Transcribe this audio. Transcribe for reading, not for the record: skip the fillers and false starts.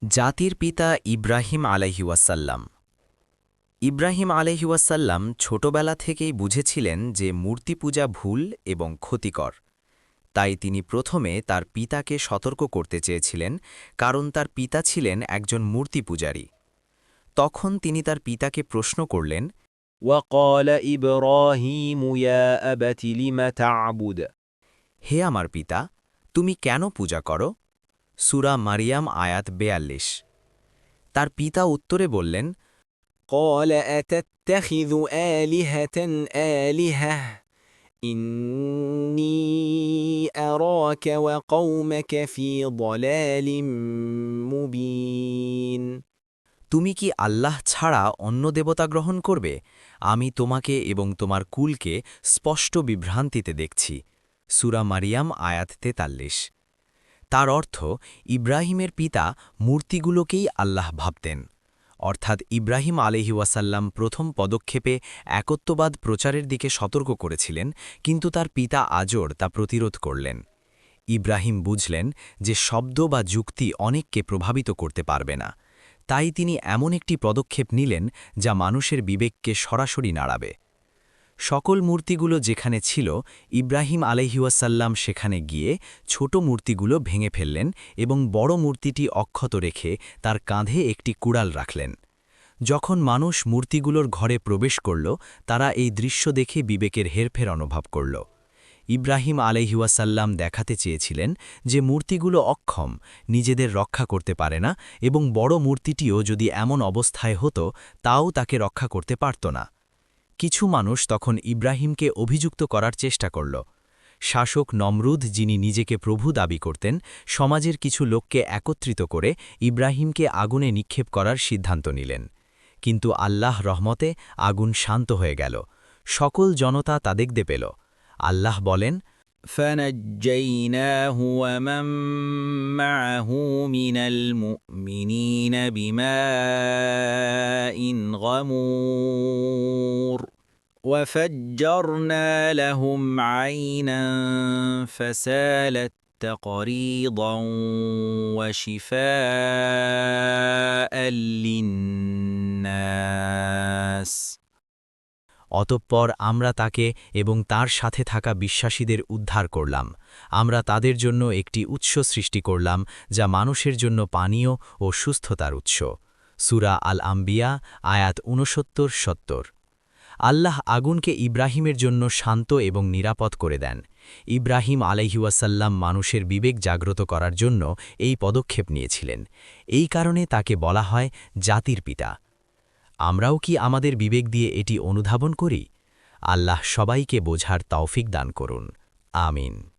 জাতির পিতা ইব্রাহিম আলাইহিওয়াসাল্লাম। ইব্রাহিম আলাইহিওয়াসাল্লাম ছোটবেলা থেকেই বুঝেছিলেন যে মূর্তি পূজা ভুল এবং ক্ষতিকর। তাই তিনি প্রথমে তার পিতাকে সতর্ক করতে চেয়েছিলেন, কারণ তার পিতা ছিলেন একজন মূর্তি পূজারী। তখন তিনি তার পিতাকে প্রশ্ন করলেন, وقال إبراهيم يا أبت لم تعبد হে আমার পিতা, তুমি কেন পূজা করো? সূরা মারিয়াম আয়াত ৪২। তার পিতা উত্তরে বললেন, قال أتتخذ آلهة آلهة إني أراك وقومك في ضلال مبين তুমি কি আল্লাহ ছাড়া অন্য দেবতা গ্রহণ করবে? আমি তোমাকে এবং তোমার কুলকে স্পষ্ট বিভ্রান্তিতে দেখছি। সূরা মারিয়াম আয়াত ৪৩। তার অর্থ, ইব্রাহিমের পিতা মূর্তিগুলোকেই আল্লাহ ভাবতেন। অর্থাৎ ইব্রাহিম আলাইহিওয়াসাল্লাম প্রথম পদক্ষেপে একত্ববাদ প্রচারের দিকে সতর্ক করেছিলেন, কিন্তু তার পিতা আজর তা প্রতিরোধ করলেন। ইব্রাহিম বুঝলেন যে শব্দ বা যুক্তি অনেককে প্রভাবিত করতে পারবে না। তাই তিনি এমন একটি পদক্ষেপ নিলেন যা মানুষের বিবেককে সরাসরি নাড়াবে। সকল মূর্তিগুলো যেখানে ছিল, ইব্রাহিম আলাইহিওয়াসাল্লাম সেখানে গিয়ে ছোট মূর্তিগুলো ভেঙে ফেললেন এবং বড় মূর্তিটি অক্ষত রেখে তার কাঁধে একটি কুড়াল রাখলেন। যখন মানুষ মূর্তিগুলোর ঘরে প্রবেশ করল, তারা এই দৃশ্য দেখে বিবেকের হেরফের অনুভব করল। ইব্রাহিম আলাইহিওয়াসাল্লাম দেখাতে চেয়েছিলেন যে মূর্তিগুলো অক্ষম, নিজেদের রক্ষা করতে পারে না, এবং বড় মূর্তিটিও যদি এমন অবস্থায় হতো তাও তাকে রক্ষা করতে পারত না। কিছু মানুষ তখন ইব্রাহিমকে অভিযুক্ত করার চেষ্টা করল। শাসক নমরুদ, যিনি নিজেকে প্রভু দাবি করতেন, সমাজের কিছু লোককে একত্রিত করে ইব্রাহিমকে আগুনে নিক্ষেপ করার সিদ্ধান্ত নিলেন। কিন্তু আল্লাহ রহমতে আগুন শান্ত হয়ে গেল। সকল জনতা তা দেখতে পেল। আল্লাহ বলেন, فنجيناه ومن معه من المؤمنين بماء غمور وفجرنا لهم عينا فسالت تقريضا وشفاء للناس অতঃপর আমরা তাকে এবং তার সাথে থাকা বিশ্বাসীদের উদ্ধার করলাম। আমরা তাদের জন্য একটি উৎস সৃষ্টি করলাম, যা মানুষের জন্য পানীয় ও সুস্থতার উৎস। সূরা আল আম্বিয়া আয়াত ৬৯-৭০। আল্লাহ আগুনকে ইব্রাহিমের জন্য শান্ত এবং নিরাপদ করে দেন। ইব্রাহিম আলাইহিওয়াসাল্লাম মানুষের বিবেক জাগ্রত করার জন্য এই পদক্ষেপ নিয়েছিলেন। এই কারণে তাকে বলা হয় জাতির পিতা। আমরাও কি আমাদের বিবেক দিয়ে এটি অনুধাবন করি? আল্লাহ সবাইকে বোঝার তৌফিক দান করুন। আমিন।